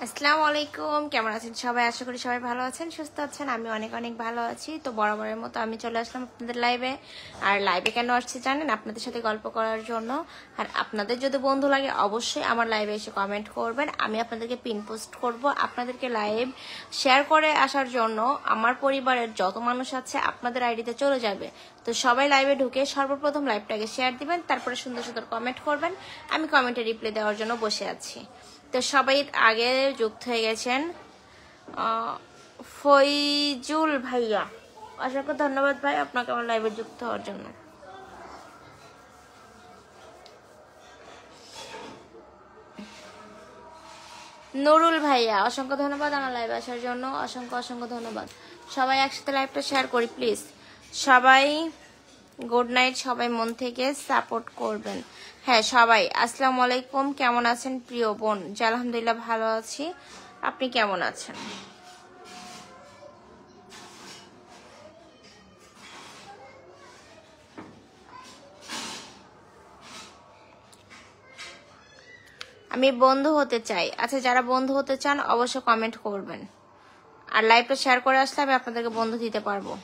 আসসালামু আলাইকুম, কেমন আছেন সবাই? আশা করি সবাই ভালো আছেন, সুস্থ আছেন। আমি অনেক অনেক ভালো আছি। তো বরাবরের মতো আমি চলে আসলাম আপনাদের লাইভে। আর লাইভে কেন আসছি জানেন? আপনাদের সাথে গল্প করার জন্য। আর আপনাদের যদি বন্ধু লাগে অবশ্যই আমার লাইভে এসে কমেন্ট করবেন, আমি আপনাদেরকে পিন পোস্ট করব। আপনাদেরকে লাইভ শেয়ার করে আসার জন্য আমার পরিবারের যত মানুষ আছে আপনাদের আইডিতে চলে যাবে। তো সবাই লাইভে ঢুকে সর্বপ্রথম লাইভটাকে শেয়ার দিবেন, তারপরে সুন্দর সুন্দর কমেন্ট করবেন। আমি কমেন্টে রিপ্লাই দেওয়ার জন্য বসে আছি। তো সবাই আগে যুক্ত হয়ে গেছেন। ফৈজুল ভাইয়া, অসংখ্য ধন্যবাদ ভাই আপনাকে আমার লাইভে যুক্ত হওয়ার জন্য। নুরুল ভাইয়া, অসংখ্য ধন্যবাদ আমার লাইভে আসার জন্য। অসংখ্য অসংখ্য ধন্যবাদ। সবাই একসাথে লাইভটা শেয়ার করি প্লিজ। সবাই গুড নাইট, সবাই মন থেকে সাপোর্ট করবেন। হ্যাঁ সবাই আসসালামু আলাইকুম, কেমন আছেন প্রিয় বোন? জি আলহামদুলিল্লাহ ভালো আছি, আপনি কেমন আছেন? আমি বন্ধু হতে চাই। আচ্ছা, যারা বন্ধু হতে চান অবশ্যই কমেন্ট করবেন, আর লাইভটা শেয়ার করে আসলে আমি আপনাদেরকে বন্ধু দিতে পারবো।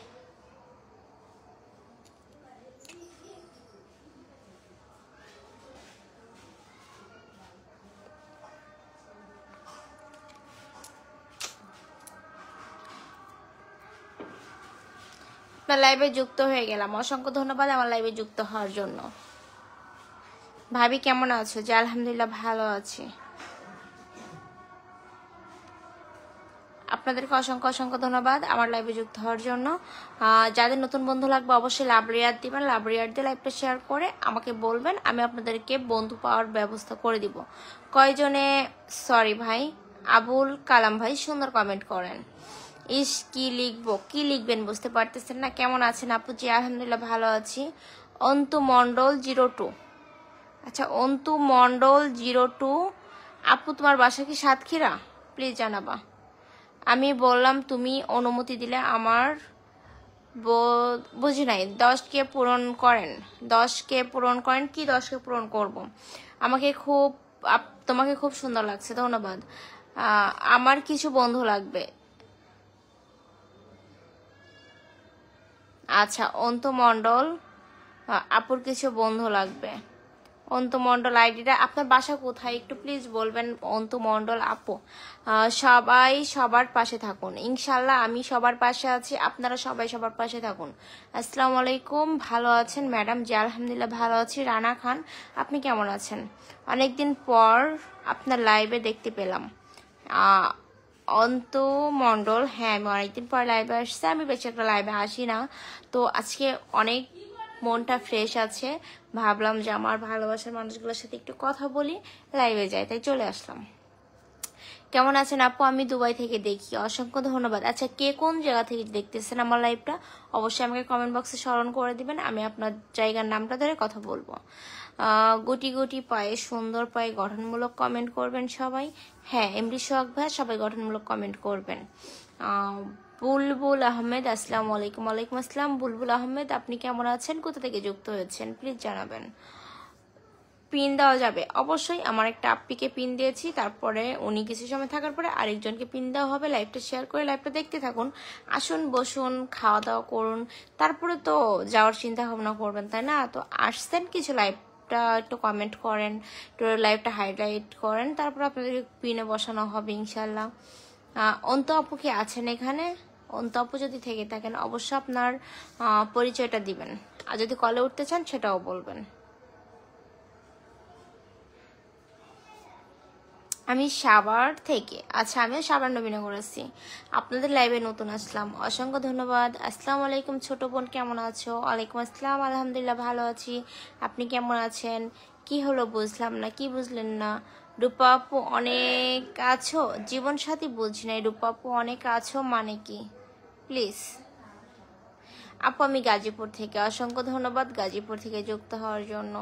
আপনার লাইভে যুক্ত হয়ে গেলাম, অসংখ্য ধন্যবাদ আমার লাইভে যুক্ত হওয়ার জন্য। ভাবি কেমন আছো? যে আলহামদুলিল্লাহ ভালো আছি। আপনাদেরকে অসংখ্য অসংখ্য ধন্যবাদ আমার লাইভে যুক্ত হওয়ার জন্য। যাদের নতুন বন্ধু লাগবে অবশ্যই লাভ রিয়ার দিবেন, লাভ রিয়ার দিয়ে লাইভটা শেয়ার করে আমাকে বলবেন, আমি আপনাদেরকে বন্ধু পাওয়ার ব্যবস্থা করে দিব। কয়জনে? সরি ভাই, আবুল কালাম ভাই সুন্দর কমেন্ট করেন। ইস কি লিখবো, কি লিখবেন বুঝতে পারতেছেন না। কেমন আছেন আপু? জি আলহামদুলিল্লাহ ভালো আছি। অন্তু মন্ডল 02, আচ্ছা অন্তু মন্ডল 02, আপু তোমার বাসা কি সাতক্ষীরা? প্লিজ জানাবা। আমি বললাম তুমি অনুমতি দিলে আমার বুঝি নাই। 10K পূরণ করেন, 10K পূরণ করেন কি? 10K পূরণ করব। আমাকে খুব তোমাকে খুব সুন্দর লাগছে, ধন্যবাদ। আমার কিছু বন্ধু লাগবে। আচ্ছা অন্তু মন্ডল, আপুর কিছু বন্ধু লাগবে। অন্তু মন্ডল আইডিটা, আপনার বাসা কোথায় একটু প্লিজ বলবেন অন্তু মন্ডল আপু। সবাই সবার পাশে থাকুন, ইনশাল্লাহ আমি সবার পাশে আছি, আপনারা সবাই সবার পাশে থাকুন। আসসালামু আলাইকুম, ভালো আছেন ম্যাডাম? জি আলহামদুলিল্লাহ ভালো আছি। রানা খান, আপনি কেমন আছেন? অনেকদিন পর আপনার লাইভে দেখতে পেলাম। অন্তু মন্ডল, হ্যাঁ আমি অনেকদিন পর লাইভে আসছি, আমি বেশি একটা লাইভে আসি না। তো আজকে অনেক মনটা ফ্রেশ আছে, ভাবলাম যে আমার ভালোবাসার মানুষগুলোর সাথে একটু কথা বলি, লাইভে যাই, তাই চলে আসলাম। কেমন আছেন আপু? আমি দুবাই থেকে দেখি, অসংখ্য ধন্যবাদ। আচ্ছা কে কোন জায়গা থেকে দেখতেছেন আমার লাইভটা অবশ্যই আমাকে কমেন্ট বক্সে স্মরণ করে দিবেন, আমি আপনার জায়গার নামটা ধরে কথা বলবো। গুটি গুটি পায়ে, সুন্দর পায়ে, গঠনমূলক কমেন্ট করবেন সবাই। হ্যাঁ এমডি সোহাগ ভাই, সবাই গঠনমূলক কমেন্ট করবেন। বুলবুল আহমেদ, আসসালামু আলাইকুম। ওয়ালাইকুম আসসালাম বুলবুল আহমেদ, আপনি কেমন আছেন? কোথা থেকে যুক্ত হয়েছেন প্লিজ জানাবেন। পিন দেওয়া যাবে অবশ্যই, আমার একটা আপ্পিকে পিন দিয়েছি, তারপরে উনি কিছু সময় থাকার পরে আরেকজনকে পিন দেওয়া হবে। লাইভটা শেয়ার করে লাইভটা দেখতে থাকুন, আসুন বসুন খাওয়া দাওয়া করুন, তারপরে তো যাওয়ার চিন্তা ভাবনা করবেন তাই না? তো আসছেন কিছু লাইভটা একটু কমেন্ট করেন, একটু লাইভটা হাইলাইট করেন, তারপর আপনাদের পিনে বসানো হবে ইনশাল্লাহ। অন্তু আপু কি আছেন এখানে? অন্তু আপু যদি থেকে থাকেন অবশ্যই আপনার পরিচয়টা দিবেন, আর যদি কলে উঠতে চান সেটাও বলবেন। আমি সাভার থেকে, আচ্ছা আমিও সাভার নবীনগর আছি, আপনাদের লাইভে নতুন আসলাম, অসংখ্য ধন্যবাদ। আসসালামু আলাইকুম ছোট বোন, কেমন আছো? ওয়ালাইকুম আসসালাম, আলহামদুলিল্লাহ ভালো আছি, আপনি কেমন আছেন? কি হলো বুঝলাম না, কি বুঝলেন না? রূপা আপু অনেক আছো? জীবন সাথী বুঝি নাই, রূপা আপু অনেক আছো মানে কি প্লিজ? আপু আমি গাজীপুর থেকে, অসংখ্য ধন্যবাদ গাজীপুর থেকে যুক্ত হওয়ার জন্য।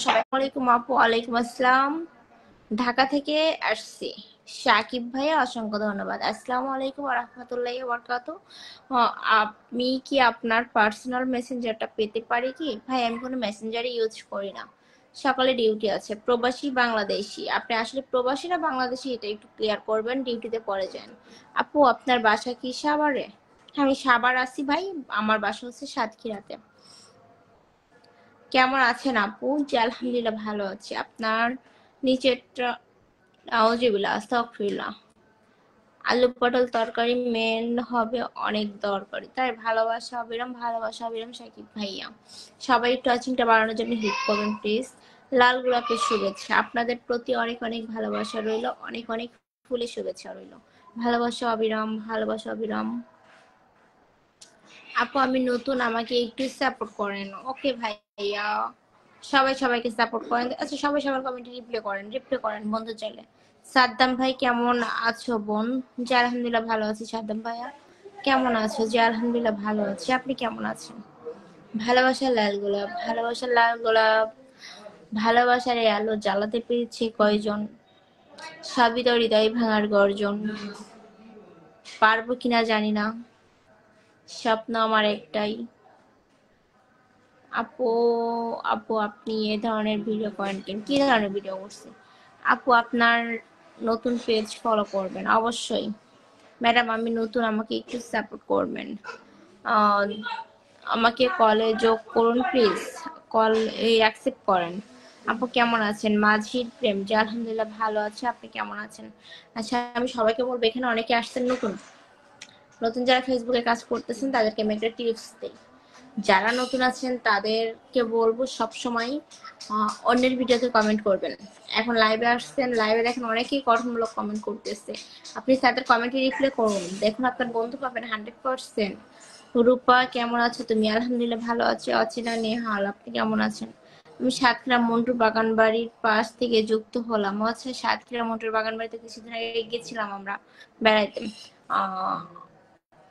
সবাই ওয়ালাইকুম আপু। ওয়ালাইকুম আসসালাম, ঢাকা থেকে আসছি। সাকিব ভাইয়া অসংখ্য ধন্যবাদ। আসসালামু আলাইকুম ওয়া রাহমাতুল্লাহি ওয়া বারাকাতুহু। আমি কি আপনার পার্সোনাল মেসেঞ্জারটা পেতে পারি কি? ভাই আমি কোনো মেসেঞ্জারই ইউজ করি না। সকালে ডিউটি আছে। প্রবাসী বাংলাদেশী। আপনি আসলে প্রবাসী না বাংলাদেশী এটা একটু ক্লিয়ার করবেন, ডিউটিতে পরে যান। আপু আপনার বাসা কি সাভারে? হ্যাঁ, আমি সাভার আছি ভাই। আমার বাসা হচ্ছে সাতক্ষীরাতে। কেমন আছেন আপু? জি আলহামদুলিল্লাহ ভালো আছি। আপনার নিচেরটা নাউজুবিল্লাহ আস্তাগফিরুল্লাহ। আলু পটল তরকারি মেন হবে অনেক দরকারি তাই ভালোবাসা অবিরাম, ভালোবাসা অবিরাম সাকিব ভাইয়া। সবাই একটু ওয়াচিংটা বাড়ানোর জন্য হিট করবেন প্লিজ। লাল গোলাপের শুভেচ্ছা, আপনাদের প্রতি অনেক অনেক ভালোবাসা রইল, অনেক অনেক ফুলের শুভেচ্ছা রইল। ভালোবাসা অবিরাম, ভালোবাসা অবিরাম। আপু আমি নতুন, আমাকে একটু সাপোর্ট করেন। ওকে ভাইয়া, সবাই সবাইকে সাপোর্ট করেন। আচ্ছা সবাই সবার কমেন্টে রিপ্লাই করেন বন্ধু চাইলে। সাদ্দাম ভাই কেমন আছো বোন? জি আলহামদুলিল্লাহ ভালো আছি। সাদ্দাম ভাইয়া কেমন আছো? জি আলহামদুলিল্লাহ ভালো আছি। আপনি কেমন আছেন? ভালোবাসার লাল গোলাপ, ভালোবাসার লাল গোলাপ। ভালোবাসার এই আলো জ্বালাতে পেরেছে কয়জন? সবই তো হৃদয় ভাঙার গর্জন। পারবো কিনা জানি না, স্বপ্ন আমার একটাই। আপু, আপু আপনি এ ধরনের ভিডিও করেন কেন? কি ধরনের ভিডিও করছি? আপু আপনার নতুন পেজ ফলো করবেন অবশ্যই। ম্যাডাম আমি নতুন, আমাকে একটু সাপোর্ট করবেন। আহ, আমাকে কলে যোগ করুন প্লিজ। কল এই অ্যাকসেপ্ট করেন। আপু কেমন আছেন? মাঝির প্রেম, যে আলহামদুলিল্লাহ ভালো আছে। আপনি কেমন আছেন? আচ্ছা আমি সবাইকে বলবো, এখানে অনেকে আসছেন নতুন। নতুন যারা ফেসবুকে কাজ করতেছেন তাদেরকে আমি একটা টিপস দিই। যারা নতুন আছেন তাদেরকে বলবো সবসময় অন্যের ভিডিওতে কমেন্ট করবেন। এখন লাইভে আসছেন, লাইভে দেখেন অনেকেই গঠনমূলক কমেন্ট করতেছে, আপনি তাদের কমেন্টে রিপ্লাই করুন, দেখুন আপনার বন্ধু পাবেন 100%। রূপা কেমন আছো তুমি? আলহামদুলিল্লাহ ভালো আছি। অচেনা নেহাল আপনি কেমন আছেন? আমি সাতক্ষীরা মন্টুর বাগান বাড়ির পাশ থেকে যুক্ত হলাম। আচ্ছা সাতক্ষীরা মন্টুর বাগান বাড়িতে কিছুদিন আগে গেছিলাম আমরা বেড়াইতে। আহ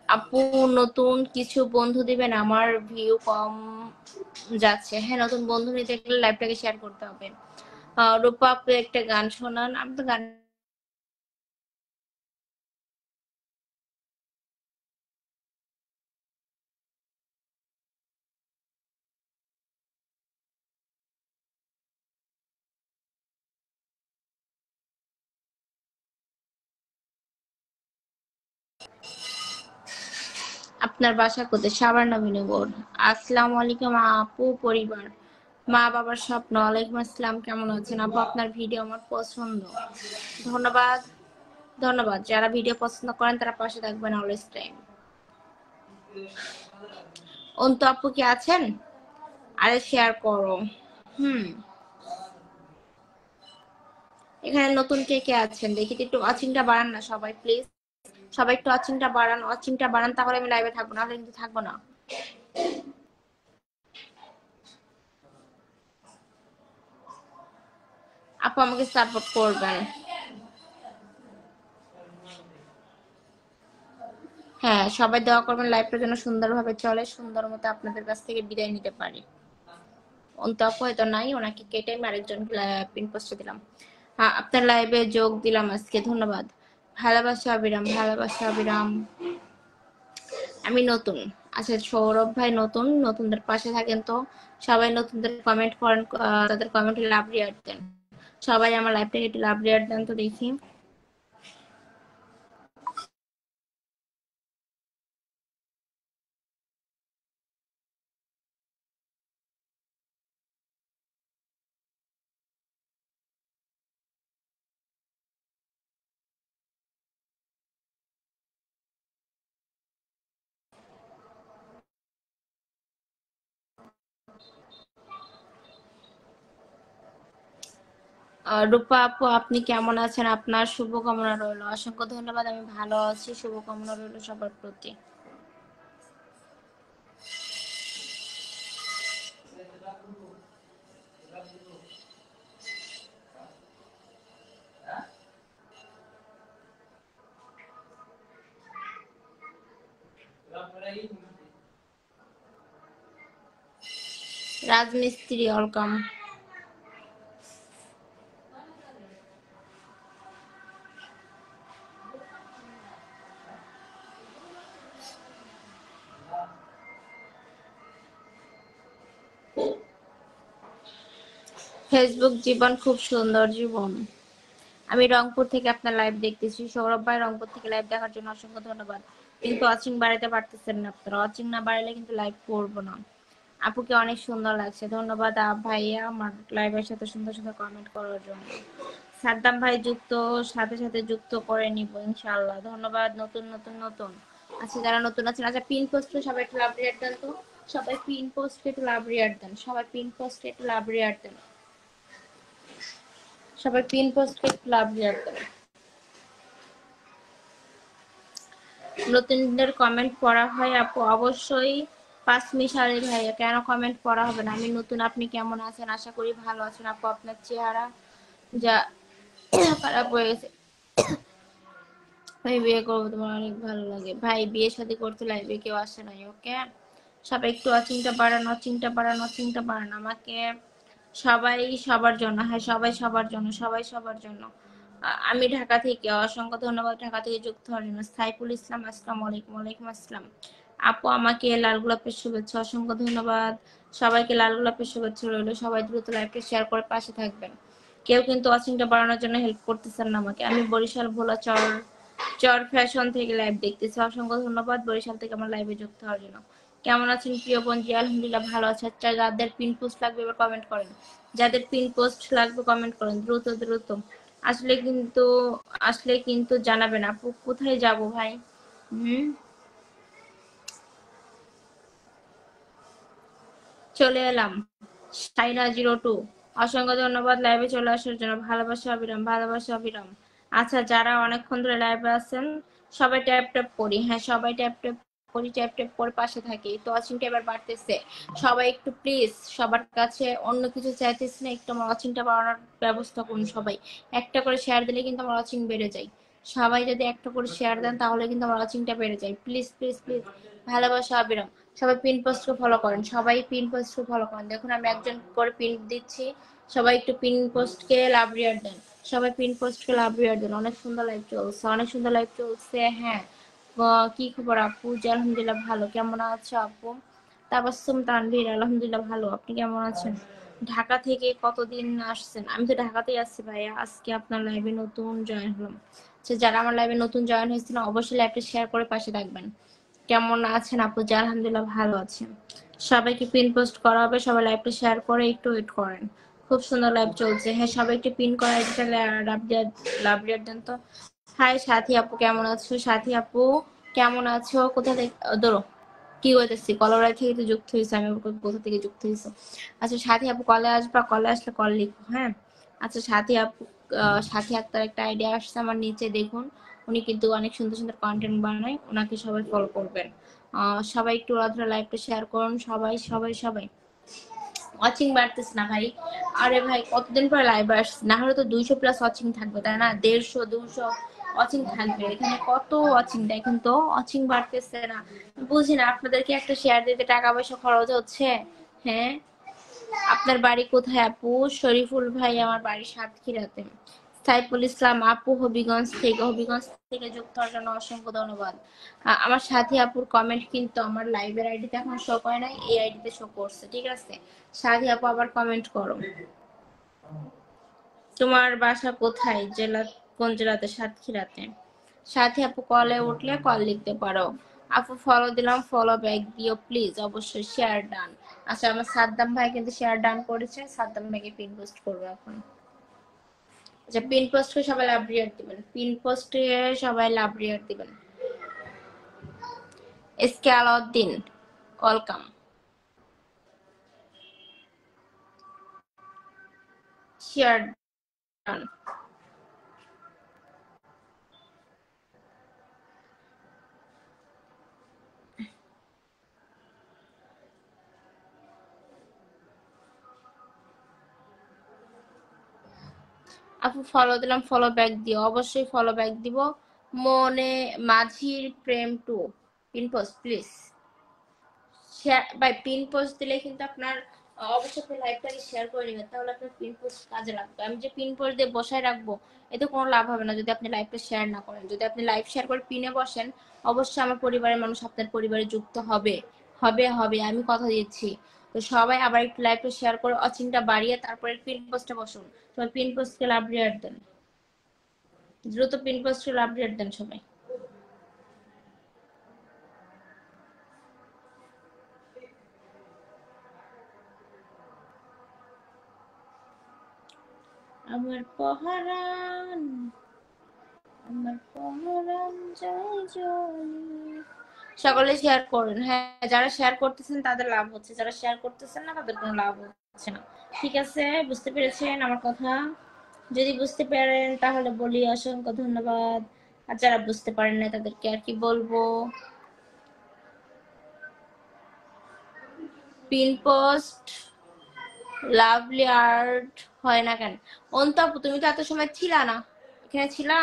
আপু নতুন কিছু বন্ধু দিবেন, আমার ভিউ কম যাচ্ছে। হ্যাঁ নতুন বন্ধু নিতে গেলে লাইভটাকে শেয়ার করতে হবে। রূপা আপু একটা গান শোনান। আমি তো গান, আপনার বাসা কোথায়? সাভার নবীনগর। আসসালামু আলাইকুম আপু পরিবার, মা বাবার স্বপ্ন। ওয়ালাইকুম আসসালাম, কেমন আছেন আপু? আপনার ভিডিও আমার পছন্দ। ধন্যবাদ। ধন্যবাদ, যারা ভিডিও পছন্দ করেন তারা পাশে থাকবেন অলওয়েজ টাইম। অন্তু আপু কি আছেন? আরে শেয়ার করো। হুম, এখানে নতুন কে কে আছেন দেখি তো, একটু ওয়াচিংটা বাড়ান না সবাই প্লিজ। সবাই একটু ওয়াচিংটা বাড়ান, ওয়াচিংটা বাড়ান, তাহলে আমি লাইভে থাকবো, নাহলে কিন্তু থাকবো না। আপু আমাকে সাপোর্ট করবেন। হ্যাঁ সবাই দোয়া করবেন লাইভটা যেন সুন্দরভাবে চলে, সুন্দর মতো আপনাদের কাছ থেকে বিদায় নিতে পারি। অন্ত আপু হয়তো নাই, ওনাকে কেটে আমি আরেকজন পিন পোস্টে দিলাম। হ্যাঁ আপনার লাইভে যোগ দিলাম আজকে, ধন্যবাদ। ভালোবাসা অবিরাম, ভালোবাসা অবিরাম। আমি নতুন। আচ্ছা সৌরভ ভাই নতুন, নতুনদের পাশে থাকেন তো। সবাই নতুনদের কমেন্ট করেন, তাদের কমেন্টে লাভ রিয়াক্ট দেন। সবাই আমার লাইভটাকে একটু লাভ রিয়াক্ট দেন তো দেখি। রূপা আপু আপনি কেমন আছেন? আপনার শুভকামনা রইল, অসংখ্য ধন্যবাদ। আমি ভালো আছি, শুভকামনা রইল সবার প্রতি। রাজমিস্ত্রি ওয়েলকাম। ফেসবুক জীবন খুব সুন্দর জীবন। আমি রংপুর থেকে আপনার লাইভ দেখতেছি। সৌরভ ভাই রংপুর থেকে লাইভ দেখার জন্য অসংখ্য ধন্যবাদ। কিন্তু ওয়াচিং বাড়াতে পারতেছেন না আপনারা। ওয়াচিং না বাড়ালে কিন্তু লাইভ করবো না। আপুকে অনেক সুন্দর লাগছে। ধন্যবাদ ভাইয়া আমার লাইভের সাথে সুন্দর সুন্দর কমেন্ট করার জন্য। সাদ্দাম ভাই যুক্ত, সাথে সাথে যুক্ত করে নিব ইনশাআল্লাহ। ধন্যবাদ। নতুন নতুন নতুন আচ্ছা, যারা নতুন আছেন, আচ্ছা পিন পোস্টে সবাই একটু লাভ রিয়াক্ট দেন তো। সবাই পিন পোস্টে একটু লাভ রিয়াক্ট দেন। সবাই পিন পোস্টে একটু লাভ রিয়াক্ট দেন। সবাই পিন পোস্টে একটু লাভ রিয়াক্ট দেন। নতুনদের কমেন্ট পড়া হয় আপু? অবশ্যই। পাঁচ মিশালি ভাইয়া, কেন কমেন্ট পড়া হবে না? আমি নতুন, আপনি কেমন আছেন? আশা করি ভালো আছেন আপু। আপনার চেহারা যা খারাপ হয়ে গেছে। ভাই বিয়ে করবো, তোমার অনেক ভালো লাগে। ভাই বিয়ে শাদী করতে লাইভে কেউ আসে নাই, ওকে? সবাই একটু অচিংটা বাড়ান, অচিংটা বাড়ান, অচিংটা বাড়ান আমাকে। সবাই সবার জন্য, হ্যাঁ সবাই সবার জন্য, সবাই সবার জন্য। আমি ঢাকা থেকে, অসংখ্য ধন্যবাদ ঢাকা থেকে যুক্ত হওয়ার জন্য। সাইফুল ইসলাম, আসসালামু আলাইকুম। ওয়ালাইকুম আসসালাম। আপু আমাকে লাল গোলাপের শুভেচ্ছা, অসংখ্য ধন্যবাদ। সবাইকে লাল গোলাপের শুভেচ্ছা রইল। সবাই দ্রুত লাইভটা শেয়ার করে পাশে থাকবেন। কেউ কিন্তু ওয়াচিংটা বাড়ানোর জন্য হেল্প করতেছেন না আমাকে। আমি বরিশাল ভোলা চর চর ফ্যাশন থেকে লাইভ দেখতেছি। অসংখ্য ধন্যবাদ বরিশাল থেকে আমার লাইভে যুক্ত হওয়ার জন্য। কেমন আছেন প্রিয় বন্ধু? আলহামদুলিল্লাহ ভালো আছে। আচ্ছা, যাদের পিন পোস্ট লাগবে এবার কমেন্ট করেন। যাদের পিন পোস্ট লাগবে কমেন্ট করেন দ্রুত দ্রুত। আসলে কিন্তু আসলে কিন্তু জানাবেন। আপু কোথায় যাব ভাই? হুম, চলে এলাম। সাইনা 02, অসংখ্য ধন্যবাদ লাইভে চলে আসার জন্য। ভালোবাসা অবিরাম, ভালোবাসা অবিরাম। আচ্ছা, যারা অনেকক্ষণ ধরে লাইভে আছেন সবাই ট্যাপ ট্যাপ করি। হ্যাঁ সবাই ট্যাপ ট্যাপ করি, ট্যাপ ট্যাপ করে পাশে থাকি। তো ওয়াচিংটা এবার বাড়তেছে। সবাই একটু প্লিজ, সবার কাছে অন্য কিছু চাইতেছি না, একটু আমার ওয়াচিংটা বাড়ানোর ব্যবস্থা করুন সবাই। একটা করে শেয়ার দিলে কিন্তু আমার ওয়াচিং বেড়ে যায়। সবাই যদি একটা করে শেয়ার দেন তাহলে কিন্তু আমার ওয়াচিংটা বেড়ে যায়। প্লিজ প্লিজ প্লিজ, ভালোবাসা অবিরাম। সবাই পিন পোস্টকে ফলো করেন, সবাই পিন পোস্টকে ফলো করেন। দেখুন আমি একজন করে পিন দিচ্ছি। সবাই একটু পিন পোস্টকে লাভ রিয়ার দেন। সবাই পিন পোস্টকে লাভ রিয়ার দেন। অনেক সুন্দর লাইভ চলছে, অনেক সুন্দর লাইভ চলছে। হ্যাঁ, কি খবর আপু? জি আলহামদুলিল্লাহ ভালো। কেমন আছো আপু? তাবাসসুম তানভীর, আলহামদুলিল্লাহ ভালো। আপনি কেমন আছেন? ঢাকা থেকে কতদিন আসছেন? আমি তো ঢাকাতেই আছি ভাইয়া। আজকে আপনার লাইভে নতুন জয়েন হলাম। আচ্ছা, যারা আমার লাইভে নতুন জয়েন হয়েছিল অবশ্যই লাইভটা শেয়ার করে পাশে থাকবেন। কেমন আছেন আপু? জি আলহামদুলিল্লাহ ভালো আছেন। সবাইকে পিন পোস্ট করা হবে, সবাই লাইভটা শেয়ার করে একটু ওয়েট করেন। খুব সুন্দর লাইভ চলছে। হ্যাঁ সবাই একটু পিন করা এটা লাভ রিয়ার দেন তো। হাই সাথী আপু, কেমন আছো? সাথী আপু কেমন আছো? কোথা থেকে ধরো কি করতেছি, কলরাই থেকে তো যুক্ত হয়েছে। আমি কোথা থেকে যুক্ত হয়েছে? আচ্ছা সাথী আপু কলে আসবা, কলে আসলে কল লিখো, হ্যাঁ? আচ্ছা সাথী আপু, সাথী আক্তার একটা আইডিয়া আসছে আমার নিচে দেখুন। উনি কিন্তু অনেক সুন্দর সুন্দর কন্টেন্ট বানায়, ওনাকে সবাই ফলো করবেন। সবাই একটু রাত্রে লাইভটা শেয়ার করুন। সবাই সবাই সবাই। ওয়াচিং বাড়তেছে না ভাই। আরে ভাই কতদিন পর লাইভ আসছে, না হলে তো 200+ ওয়াচিং থাকবে তাই না? 150 200 ওয়াচিং থাকবে। এখানে কত ওয়াচিং, দেখেন তো ওয়াচিং বাড়তেছে না। বুঝি না, আপনাদেরকে একটা শেয়ার দিতে টাকা পয়সা খরচ হচ্ছে? হ্যাঁ, আপনার বাড়ি কোথায় আপু? শরীফুল ভাই আমার বাড়ি সাতক্ষীরাতে। সাইফুল ইসলাম আপু হবিগঞ্জ থেকে, হবিগঞ্জ থেকে যুক্ত হওয়ার জন্য অসংখ্য ধন্যবাদ। আমার সাথী আপুর কমেন্ট কিন্তু আমার লাইভের আইডিতে এখন শো করে নাই, এই আইডিতে শো করছে, ঠিক আছে? সাথী আপু আবার কমেন্ট করো। তোমার বাসা কোথায়? জেলা কোন জেলাতে? সাতক্ষীরাতে। সাথী আপু কলে উঠলে কল লিখতে পারো। আপু ফলো দিলাম, ফলো ব্যাক দিও প্লিজ। অবশ্যই শেয়ার ডান। আচ্ছা, আমার সাদ্দাম ভাই কিন্তু শেয়ার ডান করেছে। সাদ্দাম ভাইকে পিন পোস্ট করবো এখন। আচ্ছা, পিন পোস্টে সবাই লাভ রিয়ার দিবেন। পিন পোস্টে সবাই লাভ রিয়ার দিবেন। SK Alauddin, welcome. Share done. আপু ফলো দিলাম, ফলো ব্যাক দিও। অবশ্যই ফলো ব্যাক দিব। মনে মাঝির প্রেম 2, pin post please. Share by pin post দিলে কিন্তু আপনার অবশ্যই আপনি লাইভটাকে শেয়ার করে নেবেন, তাহলে আপনার পিন পোস্ট কাজে লাগবে। আমি যে পিন পোস্ট দিয়ে বসায় রাখবো এতে কোনো লাভ হবে না যদি আপনি লাইভটা শেয়ার না করেন। যদি আপনি লাইভ শেয়ার করে পিনে বসেন অবশ্যই আমার পরিবারের মানুষ আপনার পরিবারে যুক্ত হবে, হবে হবে, আমি কথা দিচ্ছি। তো সবাই আবার একটু লাইভটা শেয়ার করে অচিনটা বাড়িয়ে তারপরে পিন পোস্টে বসুন। সবাই পিন পোস্টকে লাভ রিয়ার দেন, দ্রুত পিন পোস্টকে লাভ রিয়ার দেন সবাই। আমার পহরান, আমার পহরান জয় জয়। সকলে শেয়ার করুন। হ্যাঁ, যারা শেয়ার করতেছেন তাদের লাভ হচ্ছে, যারা শেয়ার করতেছেন না তাদের কোনো লাভ হচ্ছে না। ঠিক আছে, বুঝতে পেরেছেন আমার কথা? যদি বুঝতে পারেন তাহলে বলি অসংখ্য ধন্যবাদ, আর যারা বুঝতে পারেন না তাদেরকে আর কি বলবো। পিন পোস্ট লাভলি আর্ট হয় না কেন? অন্তপু তুমি তো এত সময় ছিলা না, এখানে ছিলা?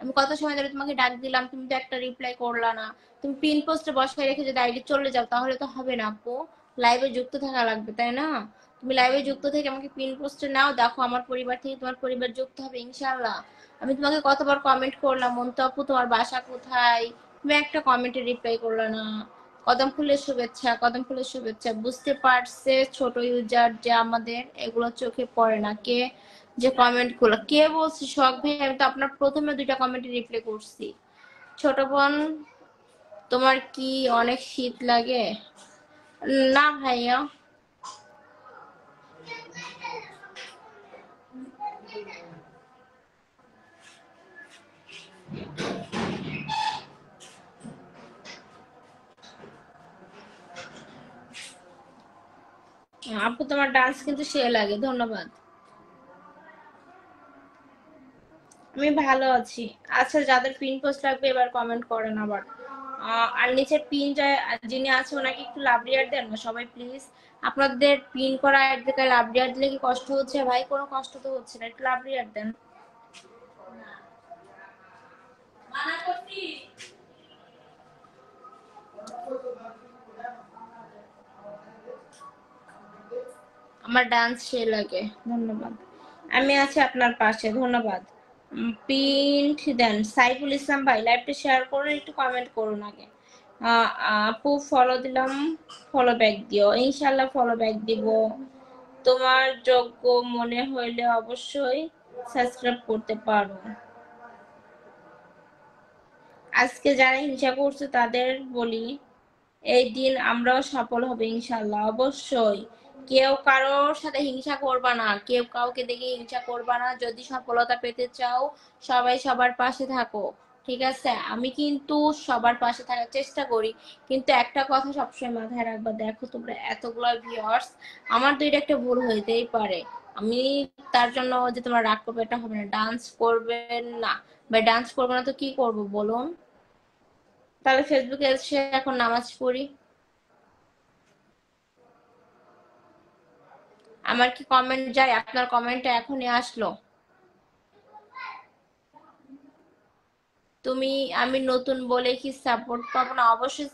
আমি কত সময় ধরে তোমাকে ডাক দিলাম, তুমি তো একটা রিপ্লাই করলা না। তুমি পিন পোস্টে বসায় রেখে যদি আইডি চলে যাও তাহলে তো হবে না আপু, লাইভে যুক্ত থাকা লাগবে তাই না? তুমি লাইভে যুক্ত থেকে আমাকে পিন পোস্টে নাও, দেখো আমার পরিবার থেকে তোমার পরিবার যুক্ত হবে ইনশাআল্লাহ। আমি তোমাকে কতবার কমেন্ট করলাম অন্তপু তোমার বাসা কোথায়, তুমি একটা কমেন্টে রিপ্লাই করলা না। কদম ফুলের শুভেচ্ছা, কদম ফুলের শুভেচ্ছা। বুঝতে পারছে ছোট ইউজার যে আমাদের এগুলো চোখে পড়ে না। কে যে কমেন্ট গুলো কে বলছে শখ ভাই, আমি তো আপনার প্রথমে 2টা কমেন্টে রিপ্লাই করছি। ছোট বোন তোমার কি অনেক শীত লাগে? না ভাইয়া, আপু তোমার ডান্স কিন্তু সে লাগে, ধন্যবাদ। আমি ভালো আছি। আচ্ছা, যাদের পিন পোস্ট লাগবে এবার কমেন্ট করেন আবার। আর নিচে পিন যিনি আছে ওনাকে একটু লাভ রিয়ার দেন না সবাই প্লিজ। আপনাদের পিন করা এক জায়গায় লাভ রিয়ার দিলে কি কষ্ট হচ্ছে ভাই? কোনো কষ্ট তো হচ্ছে না, একটু লাভ রিয়ার দেন। আমার ডান্স সে লাগে, ধন্যবাদ। আমি আছি আপনার পাশে, ধন্যবাদ। প্রিন্ট দেন সাইফুল ইসলাম ভাই, লাইভটা শেয়ার করুন, একটু কমেন্ট করুন আগে। আপু ফলো দিলাম, ফলো ব্যাক দিও ইনশাল্লাহ, ফলো ব্যাক দিব। তোমার যোগ্য মনে হইলে অবশ্যই সাবস্ক্রাইব করতে পারো। আজকে যারা হিংসা করছে তাদের বলি এই দিন আমরাও সফল হবে ইনশাল্লাহ, অবশ্যই। কেউ কারোর সাথে হিংসা করবা না, কেউ কাউকে দেখে হিংসা করবা না। যদি সফলতা পেতে চাও সবাই সবার পাশে থাকো, ঠিক আছে? আমি কিন্তু সবার পাশে থাকার চেষ্টা করি, কিন্তু একটা কথা সবসময় মাথায় রাখবা, দেখো তোমরা এতগুলো ভিউয়ার্স, আমার দুইটা একটা ভুল হইতেই পারে। আমি তার জন্য যে তোমরা রাগ করবে এটা হবে না। ডান্স করবেন না বা ডান্স করবো না তো কি করব বলুন? তাহলে ফেসবুকে এসে এখন নামাজ পড়ি। আমার কি কমেন্ট যায়? আপনার কমেন্টটা এখনই আসলো। তুমি আমি নতুন বলে কি সাপোর্ট পাবো না? অবশ্যই।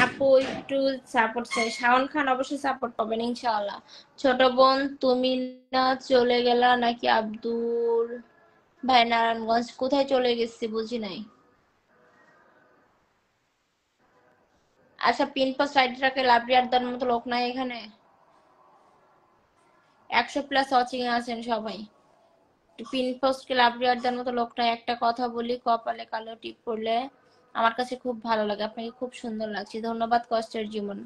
আপু একটু সাপোর্ট চাই, শাওন খান অবশ্যই সাপোর্ট পাবেন ইনশাআল্লাহ। ছোট বোন তুমি না চলে গেলা নাকি? আব্দুল ভাই নারায়ণগঞ্জ কোথায় চলে গেছি বুঝি নাই। আচ্ছা, পিন পোস্ট আইডিটাকে লাভলিয়ার দেওয়ার মতো লোক নাই এখানে? 100+ ওয়াচিং আছেন সবাই। পিন পোস্টকে লাভ রিয়ার দেওয়ার মতো লোকটা। একটা কথা বলি, কপালে কালো টিপ পড়লে আমার কাছে খুব ভালো লাগে। আপনাকে খুব সুন্দর লাগছে, ধন্যবাদ। কষ্টের জীবন।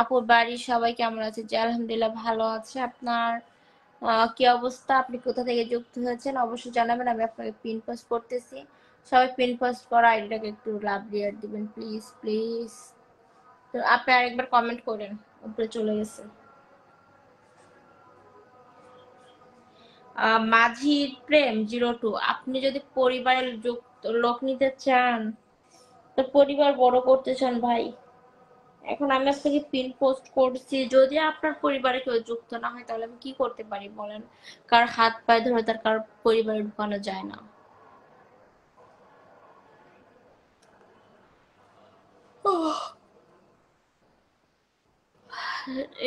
আপুর বাড়ির সবাই কেমন আছে? যে আলহামদুলিল্লাহ ভালো আছে। আপনার কি অবস্থা? আপনি কোথা থেকে যুক্ত হয়েছেন অবশ্যই জানাবেন, আমি আপনাকে পিন পোস্ট করতেছি। সবাই পিন পোস্ট করা আইডিটাকে একটু লাভ রিয়ার দিবেন প্লিজ প্লিজ। তো আপনি আরেকবার কমেন্ট করেন, উপরে চলে গেছে। মাঝির প্রেম 02, আপনি যদি পরিবারের লোক নিতে চান তো পরিবার বড় করতে চান ভাই, এখন আমি আপনাকে পিন পোস্ট করছি, যদি আপনার পরিবারে কেউ যুক্ত না হয় তাহলে আমি কি করতে পারি বলেন? কার হাত পায়ে ধরে তার কার পরিবারে ঢুকানো যায় না।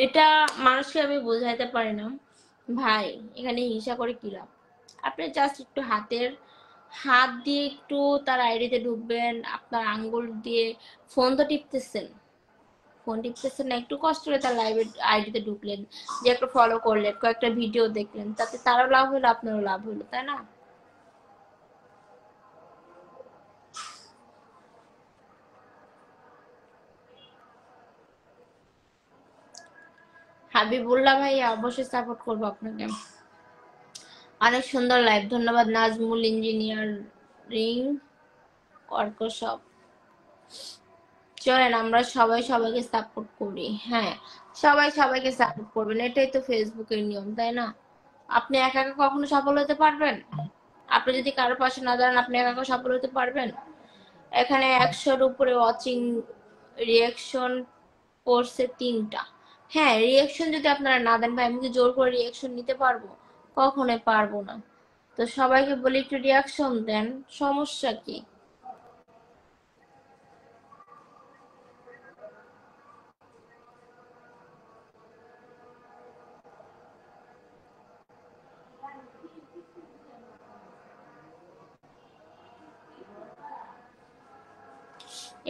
এটা মানুষকে আমি বোঝাইতে পারি না ভাই, এখানে হিংসা করে কি লাভ। আপনি জাস্ট একটু হাত দিয়ে একটু তার আইডিতে ঢুকবেন, আপনার আঙ্গুল দিয়ে ফোন তো টিপতেছেন, ফোন টিপতেছেন না, একটু কষ্ট করে তার লাইভ আইডিতে ঢুকলেন, যে একটা ফলো করলেন, কয়েকটা ভিডিও দেখলেন, তাতে তারও লাভ হলো আপনারও লাভ হলো, তাই না? হাবিবুল্লাহ ভাই অবশ্যই সাপোর্ট করবো আপনাকে। অনেক সুন্দর লাইভ, ধন্যবাদ নাজমুল ইঞ্জিনিয়ারিং ওয়ার্কশপ। চলেন আমরা সবাই সবাইকে সাপোর্ট করি। হ্যাঁ, সবাই সবাইকে সাপোর্ট করবেন, এটাই তো ফেসবুকের নিয়ম, তাই না? আপনি একা একা কখনো সফল হতে পারবেন? আপনি যদি কারোর পাশে না দাঁড়ান, আপনি একা একা সফল হতে পারবেন? এখানে 100-র উপরে ওয়াচিং, রিয়াকশন পড়ছে 3টা। হ্যাঁ, রিয়াকশন যদি আপনারা না দেন ভাই, আমি কি জোর করে রিয়াকশন নিতে পারবো? কখনোই পারবো না। তো সবাইকে বলি একটু রিয়াকশন দেন, সমস্যা কি?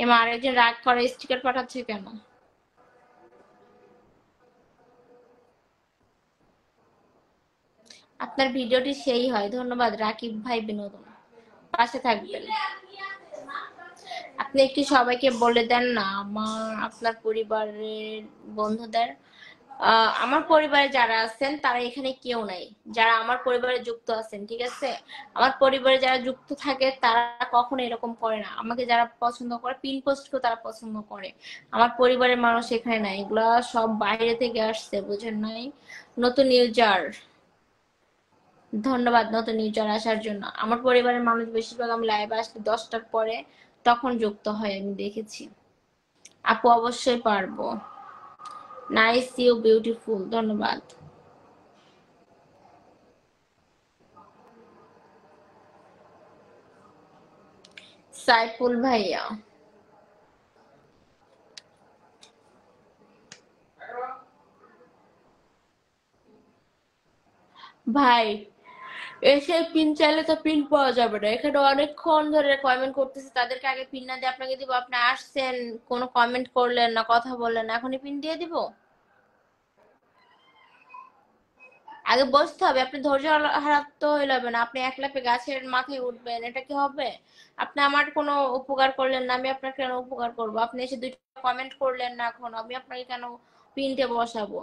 এমা আরেকজন রাগ করে স্টিকার পাঠাচ্ছে কেন? আপনার ভিডিওটি সেই হয়, ধন্যবাদ রাকিব ভাই বিনোদন, পাশে থাকবেন। আপনি একটু সবাইকে বলে দেন না, আপনার পরিবারের বন্ধুদের। আমার পরিবারে যারা আছেন তারা এখানে কেউ নাই, যারা আমার পরিবারে যুক্ত আছেন, ঠিক আছে? আমার পরিবারে যারা যুক্ত থাকে তারা কখনো এরকম করে না, আমাকে যারা পছন্দ করে পিন পোস্টকেও তারা পছন্দ করে। আমার পরিবারের মানুষ এখানে নাই, এগুলা সব বাইরে থেকে আসছে, বুঝেন নাই? নতুন ইউজার, ধন্যবাদ নতুন ইউজার আসার জন্য। আমার পরিবারের মানুষ বেশিরভাগ আমি লাইভে আসলে 10টার পরে তখন যুক্ত হয়, আমি দেখেছি। আপু অবশ্যই পারবো। নাইস ইউ বিউটিফুল, ধন্যবাদ। সাইফুল ভাইয়া, ভাই এসে পিন চাইলে তো পিন পাওয়া যাবে না, এখানে অনেকক্ষণ ধরে কমেন্ট করতেছে, তাদেরকে আগে পিন না দিয়ে আপনাকে দিব? আপনি আসছেন, কোনো কমেন্ট করলেন না, কথা বললেন না, এখনই পিন দিয়ে দিব? আগে বসতে হবে, আপনি ধৈর্য হারাতে হইলাবে না, আপনি এক লাফে গাছের মাথায় উঠবেন, এটা কি হবে? আপনি আমার কোনো উপকার করলেন না, আমি আপনার কেন উপকার করব? আপনি এসে 2টা কমেন্ট করলেন না, এখন আমি আপনাকে কেন পিনটে বসাবো?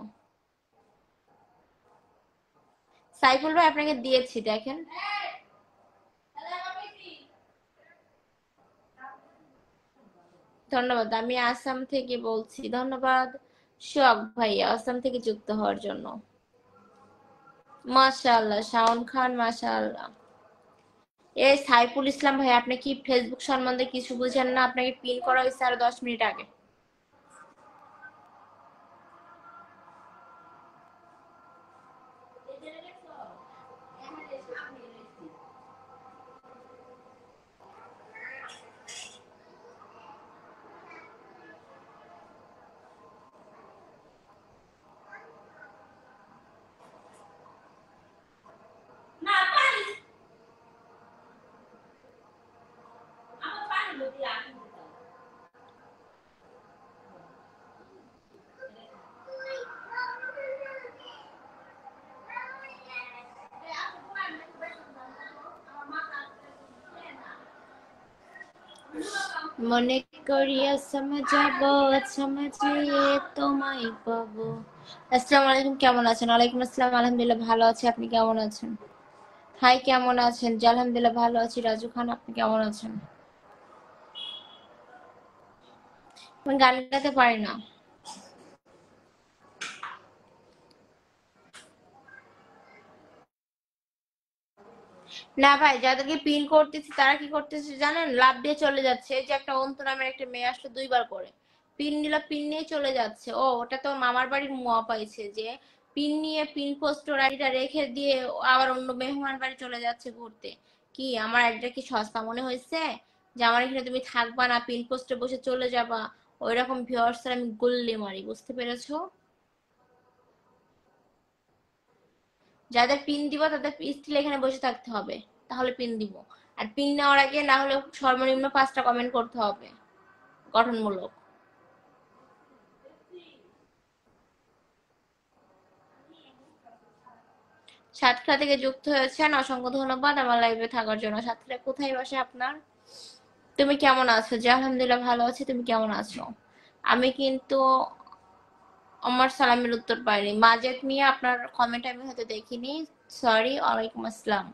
সাইফুল ভাই আপনাকে দিয়েছি, দেখেন। ধন্যবাদ, আমি আসাম থেকে বলছি, ধন্যবাদ শোক ভাইয়া আসাম থেকে যুক্ত হওয়ার জন্য। মাশাআল্লাহ শাওন খান, মাশাআল্লাহ। এই সাইফুল ইসলাম ভাই, আপনি কি ফেসবুক সম্বন্ধে কিছু বুঝেন না? আপনাকে পিন করা হয়েছে আর 10 মিনিট আগে। মনে করিয়া সমঝাবো, সমঝিয়ে তোমায় পাবো। আসসালামু আলাইকুম, কেমন আছেন? ওয়ালাইকুম আসসালাম, আলহামদুলিল্লাহ ভালো আছি, আপনি কেমন আছেন? হাই, কেমন আছেন? জি আলহামদুলিল্লাহ ভালো আছি। রাজু খান, আপনি কেমন আছেন? আমি গান গাইতে পারি না। না ভাই, যাদেরকে পিন করতেছি তারা কি করতেছে জানেন? লাভ দিয়ে চলে যাচ্ছে। এই যে একটা অন্তু নামের একটা মেয়ে আসলো 2বার করে, পিন নিল, পিন নিয়ে চলে যাচ্ছে। ও ওটা তো মামার বাড়ির মুয়া পাইছে যে পিন নিয়ে পিন পোস্ট ওর আইডিটা রেখে দিয়ে আবার অন্য মেহমান বাড়ি চলে যাচ্ছে ঘুরতে। কি আমার আইডিটা কি সস্তা মনে হয়েছে যে আমার এখানে তুমি থাকবা না, পিন পোস্টে বসে চলে যাবা? ওই রকম ভিউয়ার্স আমি গুল্লি মারি, বুঝতে পেরেছো? যাদের পিন দিব তাদের স্টিল এখানে বসে থাকতে হবে, তাহলে পিন দিব। আর পিন নেওয়ার আগে না হলে সর্বনিম্ন 5টা কমেন্ট করতে হবে গঠনমূলক। সাতক্ষীরা থেকে যুক্ত হয়েছেন, অসংখ্য ধন্যবাদ আমার লাইভে থাকার জন্য। সাতক্ষীরা কোথায় বাসে আপনার? তুমি কেমন আছো? জি আলহামদুলিল্লাহ ভালো আছি, তুমি কেমন আছো? আমি কিন্তু আমার সালামের উত্তর পাইনি। মাজেদ মিয়া, আপনার কমেন্ট আমি হয়তো দেখিনি, সরি। ওয়ালাইকুম আসসালাম।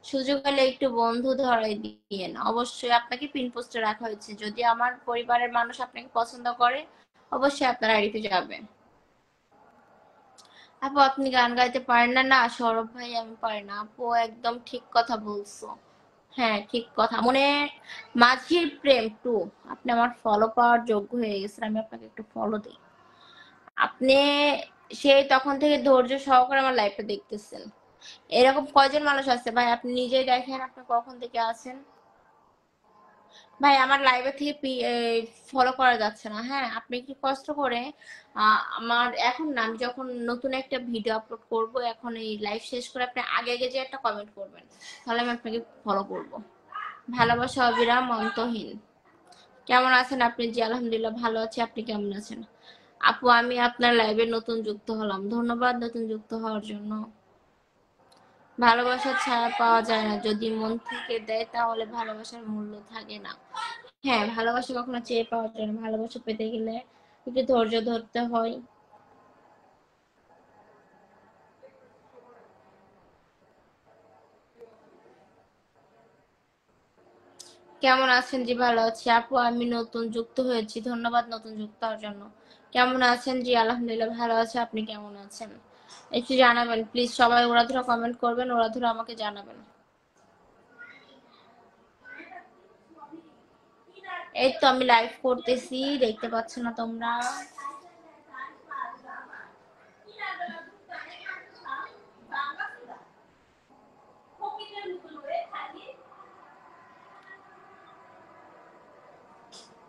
সুযোগ হলে একটু বন্ধু ধরাই দিয়েন। অবশ্যই আপনাকে পিন পোস্টে রাখা হয়েছে, যদি আমার পরিবারের মানুষ আপনাকে পছন্দ করে অবশ্যই আপনার আইডিতে যাবে। আপু আপনি গান গাইতে পারেন না? না সৌরভ ভাই, আমি পারি না। আপু একদম ঠিক কথা বলছো। হ্যাঁ ঠিক কথা। মনে মাঝির প্রেম টু, আপনি আমার ফলো পাওয়ার যোগ্য হয়ে গেছেন, আমি আপনাকে একটু ফলো দিই। আপনি সেই তখন থেকে ধৈর্য সহকারে আমার লাইফে দেখতেছেন। এরকম কয়জন মানুষ আছে ভাই? আপনি নিজেই দেখেন আপনি কখন থেকে আছেন। ভাই আমার লাইভে থেকে ফলো করা যাচ্ছে না। হ্যাঁ আপনি কি কষ্ট করে আমার এখন না, আমি যখন নতুন একটা ভিডিও আপলোড করব, এখন এই লাইভ শেষ করে আপনি আগে আগে যে একটা কমেন্ট করবেন, তাহলে আমি আপনাকে ফলো করব। ভালোবাসা অবিরাম অন্তহীন। কেমন আছেন আপনি? জি আলহামদুলিল্লাহ ভালো আছি, আপনি কেমন আছেন? আপু আমি আপনার লাইভে নতুন যুক্ত হলাম, ধন্যবাদ নতুন যুক্ত হওয়ার জন্য। ভালোবাসার ছায়া পাওয়া যায় না, যদি মন থেকে দেয় তাহলে ভালোবাসার মূল্য থাকে না। হ্যাঁ ভালোবাসা কখনো চেয়ে পাওয়া যায় না, ভালোবাসা পেতে গেলে একটু ধৈর্য ধরতে হয়। কেমন আছেন? জি ভালো আছি আপু, আমি নতুন যুক্ত হয়েছি, ধন্যবাদ নতুন যুক্ত হওয়ার জন্য। কেমন আছেন? জি আলহামদুলিল্লাহ ভালো আছে, আপনি কেমন আছেন? একটু জানাবেন প্লিজ, সবাই ওরাধুরা কমেন্ট করবেন, ওরাধুরা আমাকে জানাবেন। এই তো আমি লাইভ করতেছি, দেখতে পাচ্ছ না তোমরা?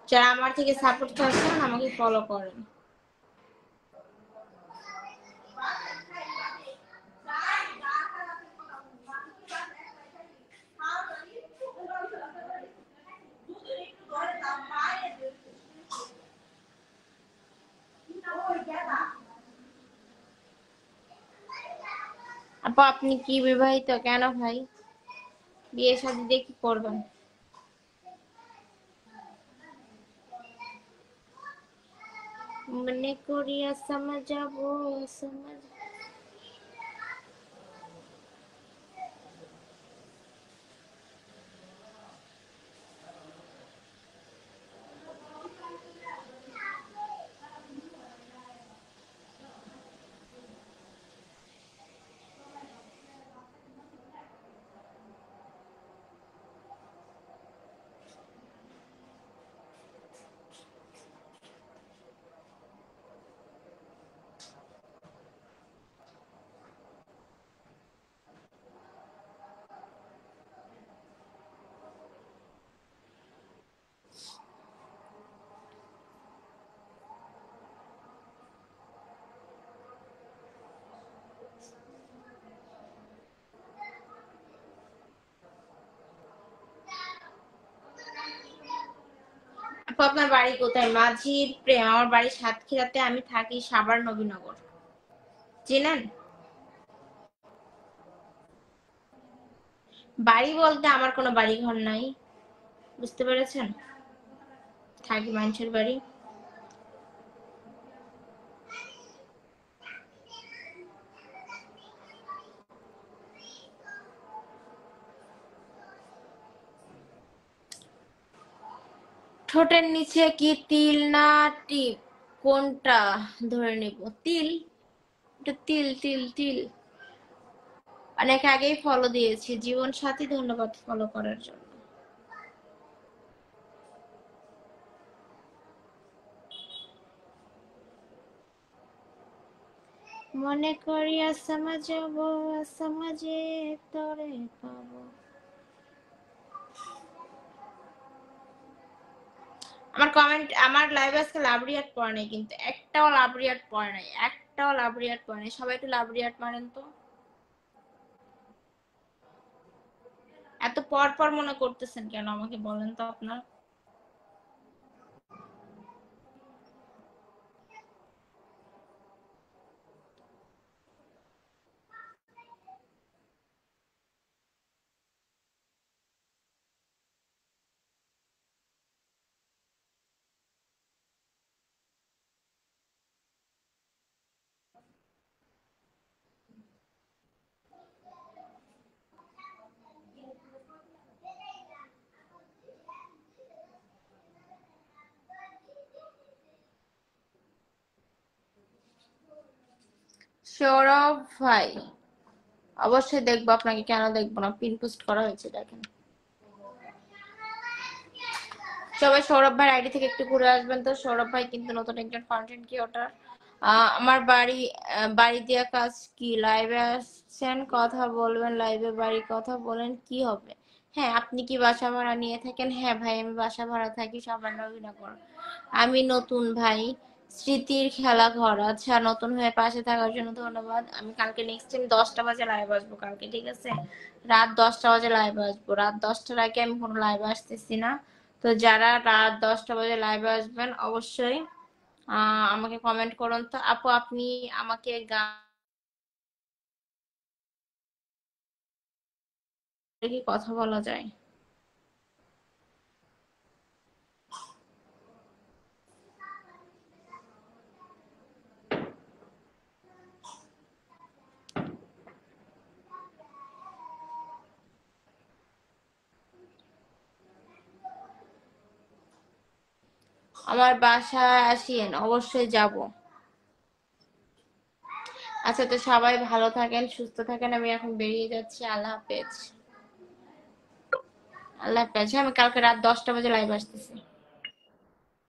যারা আমার থেকে সাপোর্ট করছেন আমাকে ফলো করেন। আপু আপনি কি বিবাহিত? কেন ভাই? বিয়ে শাদী দিয়ে কি করবেন? মনে করিয়া সামাজাবো সমাজ। আপু আপনার বাড়ি কোথায়? মাঝির প্রেম, আমার বাড়ি সাতক্ষীরাতে, আমি থাকি সাভার নবীনগর, চেনেন? বাড়ি বলতে আমার কোনো বাড়ি ঘর নাই, বুঝতে পেরেছেন? থাকি মানুষের বাড়ি। ঠোঁটের নিচে কি তিল না টিপ, কোনটা ধরে নিব? তিল। এটা তিল তিল তিল। অনেক আগেই ফলো দিয়েছি। জীবন সাথী, ধন্যবাদ ফলো করার জন্য। মনে করি আসামা যাব, সমাজে তরে পাবো। আমার কমেন্ট, আমার লাইভ আজকে লাভ রিয়াক্ট পড়ে নাই, কিন্তু একটাও লাভ রিয়াক্ট পড়ে নাই, একটাও লাভ রিয়াক্ট পড়ে নাই। সবাই একটু লাভ রিয়াক্ট মারেন তো। পর পর মনে করতেছেন কেন আমাকে বলেন তো আপনার? সৌরভ ভাই, অবশ্যই দেখবো, আপনাকে কেন দেখবো না, পিন পোস্ট করা হয়েছে দেখেন। সবাই সৌরভ ভাই আইডি থেকে একটু ঘুরে আসবেন তো। সৌরভ ভাই কিন্তু নতুন একজন কন্টেন্ট ক্রিয়েটর। আমার বাড়ি বাড়ি দেওয়া কাজ কি? লাইভে আসছেন, কথা বলবেন, লাইভে বাড়ি কথা বলেন কি হবে? হ্যাঁ, আপনি কি বাসা ভাড়া নিয়ে থাকেন? হ্যাঁ ভাই, আমি বাসা ভাড়া থাকি, সাবান নবীনগর। আমি নতুন ভাই, স্মৃতির খেলা ঘর। আচ্ছা, নতুন হয়ে পাশে থাকার জন্য ধন্যবাদ। আমি কালকে নেক্সট টাইম 10টা বাজে লাইভ আসবো কালকে, ঠিক আছে? রাত 10টা বাজে লাইভ আসবো, রাত 10টার আগে আমি কোনো লাইভ আসতেছি না। তো যারা রাত 10টা বাজে লাইভে আসবেন অবশ্যই আমাকে কমেন্ট করুন তো। আপু, আপনি আমাকে গান কি কথা বলা যায়? আমার বাসায় আসিয়েন, অবশ্যই যাব। আচ্ছা, তো সবাই ভালো থাকেন, সুস্থ থাকেন। আমি এখন বেরিয়ে যাচ্ছি। আল্লাহ হাফেজ। আল্লাহ হাফেজ। হ্যাঁ, আমি কালকে রাত 10টা বাজে লাইভ আসতেছি।